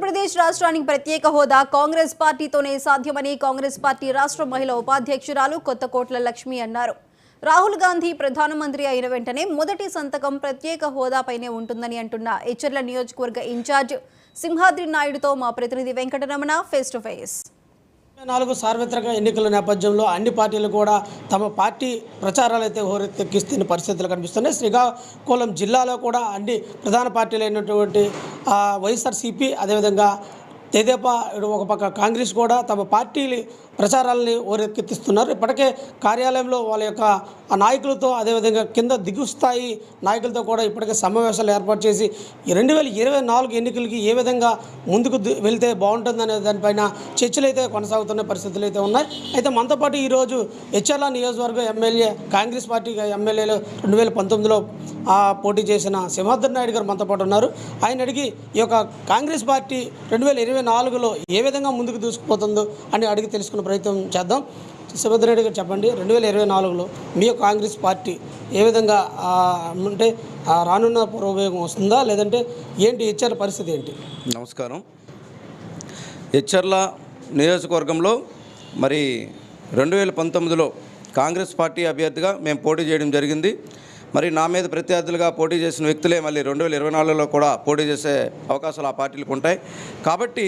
ఆంధ్రప్రదేశ్ రాష్ట్రానికి ప్రత్యేక హోదా కాంగ్రెస్ పార్టీతోనే సాధ్యమని కాంగ్రెస్ పార్టీ రాష్ట్ర మహిళా ఉపాధ్యక్షురాలు కొత్తకోట్ల లక్ష్మి అన్నారు. రాహుల్ గాంధీ ప్రధానమంత్రి అయిన వెంటనే మొదటి సంతకం ప్రత్యేక హోదాపైనే ఉంటుందని అంటున్న ఎచ్చర్ల నియోజకవర్గ ఇన్ఛార్జ్ సింహాద్రి నాయుడుతో మా ప్రతినిధి వెంకటరమణ ఫేస్ టు ఫేస్. 4 సార్వత్రిక ఎన్నికల నేపథ్యంలో అన్ని పార్టీలు కూడా తమ పార్టీ ప్రచారాలు అయితే హోరెత్తిస్తున్న పరిస్థితులు కనిపిస్తున్నాయి. శ్రీకాకుళం జిల్లాలో కూడా అన్ని ప్రధాన పార్టీలైనటువంటి వైఎస్ఆర్సీపీ, అదేవిధంగా తెదేపా, ఒక పక్క కాంగ్రెస్ కూడా తమ పార్టీ ప్రచారాలని హోరెత్తిస్తున్నారు. ఇప్పటికే కార్యాలయంలో వాళ్ళ యొక్క నాయకులతో, అదేవిధంగా కింద దిగుస్థాయి నాయకులతో కూడా ఇప్పటికే సమావేశాలు ఏర్పాటు చేసి 2024 ఎన్నికలకి ఏ విధంగా ముందుకు వెళ్తే బాగుంటుందనే దానిపైన చర్చలు అయితే కొనసాగుతున్న పరిస్థితులు అయితే ఉన్నాయి. అయితే మనతో పాటు ఈరోజు ఎచ్చర్ల నియోజకవర్గ ఎమ్మెల్యే, కాంగ్రెస్ పార్టీ ఎమ్మెల్యేలు 2019లో పోటీ చేసిన సింహాద్రి నాయుడు గారు మనతో పాటు ఉన్నారు. ఆయన అడిగి ఈ యొక్క కాంగ్రెస్ పార్టీ 2024లో ఏ విధంగా ముందుకు దూసుకుపోతుందో అని అడిగి తెలుసుకున్న ప్రయత్నం చేద్దాం. సింహాద్రి నాయుడు గారు చెప్పండి, 2024లో మీ యొక్క కాంగ్రెస్ పార్టీ ఏ విధంగా అంటే రానున్న పూర్వవేగం వస్తుందా, లేదంటే ఏంటి ఎచ్చర్ల పరిస్థితి ఏంటి? నమస్కారం. ఎచ్చర్ల నియోజకవర్గంలో మరి 2019లో కాంగ్రెస్ పార్టీ అభ్యర్థిగా మేము పోటీ చేయడం జరిగింది. మరి నా మీద ప్రత్యర్థులుగా పోటీ చేసిన వ్యక్తులే మళ్ళీ 2024లో కూడా పోటీ చేసే అవకాశాలు ఆ పార్టీలకు ఉంటాయి. కాబట్టి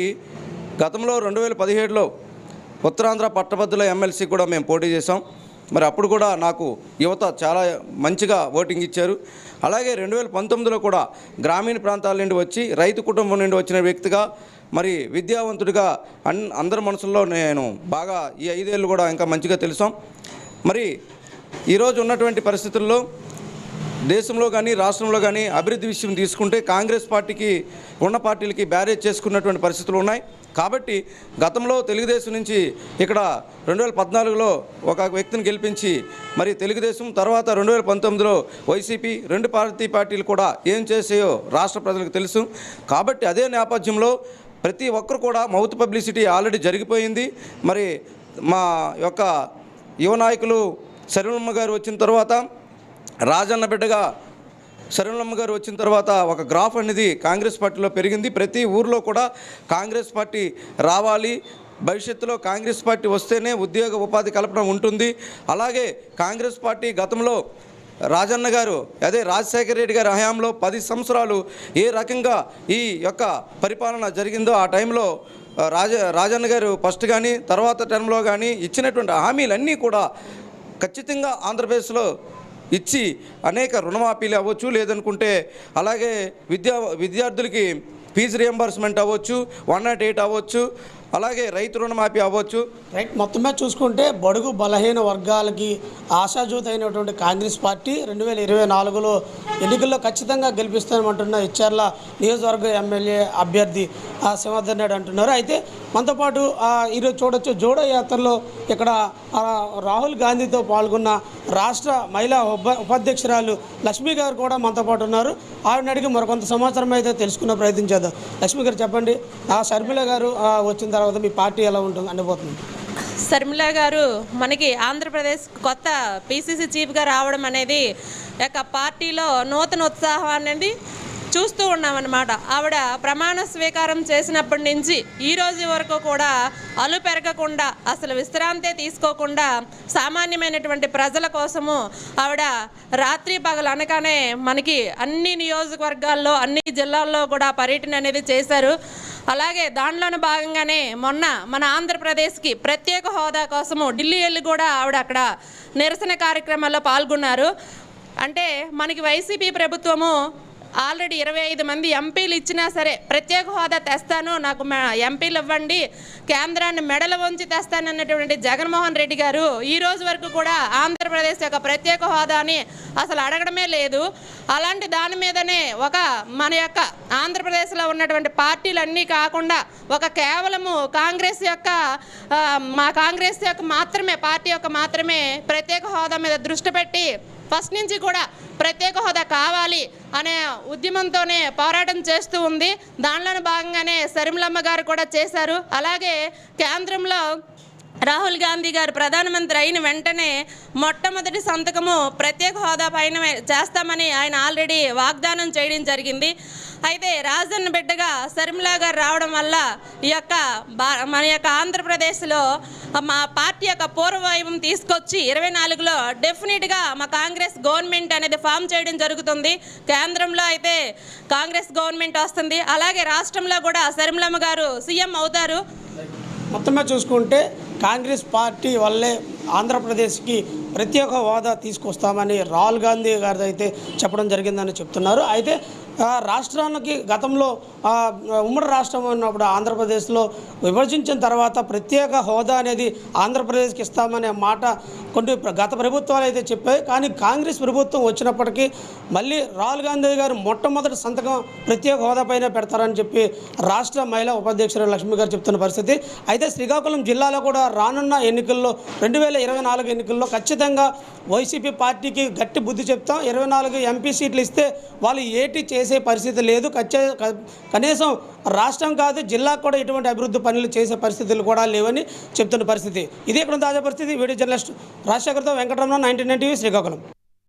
గతంలో 2017లో ఉత్తరాంధ్ర పట్టభద్రుల ఎమ్మెల్సీ కూడా మేము పోటీ చేసాం. మరి అప్పుడు కూడా నాకు యువత చాలా మంచిగా ఓటింగ్ ఇచ్చారు. అలాగే 2019లో కూడా గ్రామీణ ప్రాంతాల నుండి వచ్చి రైతు కుటుంబం నుండి వచ్చిన వ్యక్తిగా, మరి విద్యావంతుడిగా అందరి మనసుల్లో నేను బాగా ఈ 5 ఏళ్ళు కూడా ఇంకా మంచిగా తెలుసాం. మరి ఈరోజు ఉన్నటువంటి పరిస్థితుల్లో దేశంలో కానీ రాష్ట్రంలో కానీ అభివృద్ధి విషయం తీసుకుంటే కాంగ్రెస్ పార్టీకి ఉన్న పార్టీలకి బ్యారేజ్ చేసుకున్నటువంటి పరిస్థితులు ఉన్నాయి. కాబట్టి గతంలో తెలుగుదేశం నుంచి ఇక్కడ 2014లో ఒక వ్యక్తిని గెలిపించి మరి తెలుగుదేశం, తర్వాత 2019లో వైసీపీ, 2 పార్టీలు కూడా ఏం చేసాయో రాష్ట్ర ప్రజలకు తెలుసు. కాబట్టి అదే నేపథ్యంలో ప్రతి ఒక్కరు కూడా మౌత్ పబ్లిసిటీ ఆల్రెడీ జరిగిపోయింది. మరి మా యొక్క యువ నాయకులు శరణమ్మ గారు వచ్చిన తర్వాత, రాజన్న బిడ్డగా శరణమ్మ గారు వచ్చిన తర్వాత ఒక గ్రాఫ్ అనేది కాంగ్రెస్ పార్టీలో పెరిగింది. ప్రతి ఊర్లో కూడా కాంగ్రెస్ పార్టీ రావాలి, భవిష్యత్తులో కాంగ్రెస్ పార్టీ వస్తేనే ఉద్యోగ ఉపాధి కల్పన ఉంటుంది. అలాగే కాంగ్రెస్ పార్టీ గతంలో రాజన్న గారు, అదే రాజశేఖర రెడ్డి గారి హయాంలో 10 సంవత్సరాలు ఏ రకంగా ఈ యొక్క పరిపాలన జరిగిందో ఆ టైంలో రాజన్న గారు ఫస్ట్ కానీ తర్వాత టర్మ్లో కానీ ఇచ్చినటువంటి హామీలన్నీ కూడా ఖచ్చితంగా ఆంధ్రప్రదేశ్లో ఇచ్చి అనేక రుణమాఫీలు అవ్వచ్చు, లేదనుకుంటే అలాగే విద్యార్థులకి ఫీజు రియంబర్స్మెంట్ అవ్వచ్చు, 108 అవ్వచ్చు, అలాగే రైతు రుణమాఫీ అవ్వచ్చు. రైట్, మొత్తమే చూసుకుంటే బడుగు బలహీన వర్గాలకి ఆశాజ్యోతి అయినటువంటి కాంగ్రెస్ పార్టీ 2024లో ఎన్నికల్లో ఖచ్చితంగా గెలిపిస్తామంటున్న ఎచ్చర్ల నియోజకవర్గ ఎమ్మెల్యే అభ్యర్థి సింహాద్రి నాయుడు అంటున్నారు. అయితే మనతో పాటు ఈరోజు చూడొచ్చు, జోడో యాత్రలో ఇక్కడ రాహుల్ గాంధీతో పాల్గొన్న రాష్ట్ర మహిళా ఉపాధ్యక్షురాలు లక్ష్మి గారు కూడా మనతో పాటు ఉన్నారు. ఆవిడని అడిగి మరికొంత సమాచారం అయితే తెలుసుకునే ప్రయత్నం చేద్దాం. లక్ష్మి గారు చెప్పండి, షర్మిల గారు వచ్చిన తర్వాత మీ పార్టీ ఎలా ఉంటుంది అనిపోతుంది? షర్మిల గారు మనకి ఆంధ్రప్రదేశ్ కొత్త పిసిసి చీఫ్గా రావడం అనేది యొక్క పార్టీలో నూతన ఉత్సాహం అనేది చూస్తూ ఉన్నామన్నమాట. ఆవిడ ప్రమాణ స్వీకారం చేసినప్పటి నుంచి ఈ రోజు వరకు కూడా అలు పెరగకుండా, అసలు విశ్రాంతి తీసుకోకుండా సామాన్యమైనటువంటి ప్రజల కోసము ఆవిడ రాత్రి పగలు అనగానే మనకి అన్ని నియోజకవర్గాల్లో, అన్ని జిల్లాల్లో కూడా పర్యటన అనేది చేశారు. అలాగే దానిలోని భాగంగానే మొన్న మన ఆంధ్రప్రదేశ్కి ప్రత్యేక హోదా కోసము ఢిల్లీ వెళ్ళి కూడా ఆవిడ అక్కడ నిరసన కార్యక్రమాల్లో పాల్గొన్నారు. అంటే మనకి వైసీపీ ప్రభుత్వము ఆల్రెడీ 25 మంది ఎంపీలు ఇచ్చినా సరే ప్రత్యేక హోదా తెస్తాను, నాకు ఎంపీలు ఇవ్వండి, కేంద్రాన్ని మెడల వంచి తెస్తానన్నటువంటి జగన్మోహన్ రెడ్డి గారు ఈ రోజు వరకు కూడా ఆంధ్రప్రదేశ్ యొక్క ప్రత్యేక హోదాని అసలు అడగడమే లేదు. అలాంటి దాని మీదనే మన యొక్క ఆంధ్రప్రదేశ్లో ఉన్నటువంటి పార్టీలన్నీ కాకుండా కేవలము కాంగ్రెస్ యొక్క మాత్రమే పార్టీ యొక్క మాత్రమే ప్రత్యేక హోదా మీద దృష్టి పెట్టి ఫస్ట్ నుంచి కూడా ప్రత్యేక హోదా కావాలి అనే ఉద్యమంతోనే పోరాటం చేస్తూ ఉంది. దానిలోని భాగంగానే షర్మిలమ్మ గారు కూడా చేశారు. అలాగే కేంద్రంలో రాహుల్ గాంధీ గారు ప్రధానమంత్రి అయిన వెంటనే మొట్టమొదటి సంతకము ప్రత్యేక హోదా పైన చేస్తామని ఆయన ఆల్రెడీ వాగ్దానం చేయడం జరిగింది. అయితే రాజన్న బిడ్డగా శర్మిలా గారు రావడం వల్ల మన యొక్క ఆంధ్రప్రదేశ్లో మా పార్టీ యొక్క పూర్వవైభవం తీసుకొచ్చి 24లో డెఫినెట్గా మా కాంగ్రెస్ గవర్నమెంట్ అనేది ఫామ్ చేయడం జరుగుతుంది. కేంద్రంలో అయితే కాంగ్రెస్ గవర్నమెంట్ వస్తుంది, అలాగే రాష్ట్రంలో కూడా శర్మిలమ్మ గారు సీఎం అవుతారు. మొత్తమే చూసుకుంటే కాంగ్రెస్ పార్టీ వల్లే ఆంధ్రప్రదేశ్కి ప్రత్యేక హోదా తీసుకొస్తామని రాహుల్ గాంధీ గారు అయితే చెప్పడం జరిగిందని చెప్తున్నారు. అయితే రాష్ట్రానికి గతంలో ఉమ్మడి రాష్ట్రం ఉన్నప్పుడు ఆంధ్రప్రదేశ్లో విభజించిన తర్వాత ప్రత్యేక హోదా అనేది ఆంధ్రప్రదేశ్కి ఇస్తామనే మాట కొన్ని గత ప్రభుత్వాలు అయితే చెప్పాయి. కానీ కాంగ్రెస్ ప్రభుత్వం వచ్చినప్పటికీ మళ్ళీ రాహుల్ గాంధీ గారు మొట్టమొదటి సంతకం ప్రత్యేక హోదా పైన పెడతారని చెప్పి రాష్ట్ర మహిళా ఉపాధ్యక్షుడు లక్ష్మి గారు చెప్తున్న పరిస్థితి. అయితే శ్రీకాకుళం జిల్లాలో కూడా రానున్న ఎన్నికల్లో 2024 ఎన్నికల్లో ఖచ్చితంగా వైసీపీ పార్టీకి గట్టి బుద్ధి చెప్తాం. 24 ఎంపీ సీట్లు ఇస్తే వాళ్ళు ఏటి చేసే పరిస్థితి లేదు. కనీసం రాష్ట్రం కాదు జిల్లాకు కూడా ఎటువంటి అభివృద్ధి పనులు చేసే పరిస్థితులు కూడా లేవని చెప్తున్న పరిస్థితి. ఇదే ఇక్కడ తాజా పరిస్థితి. వీడియో జర్నలిస్ట్ రాజశేఖర్తో వెంకటరమణ, 99 టీవీ, శ్రీకాకుళం.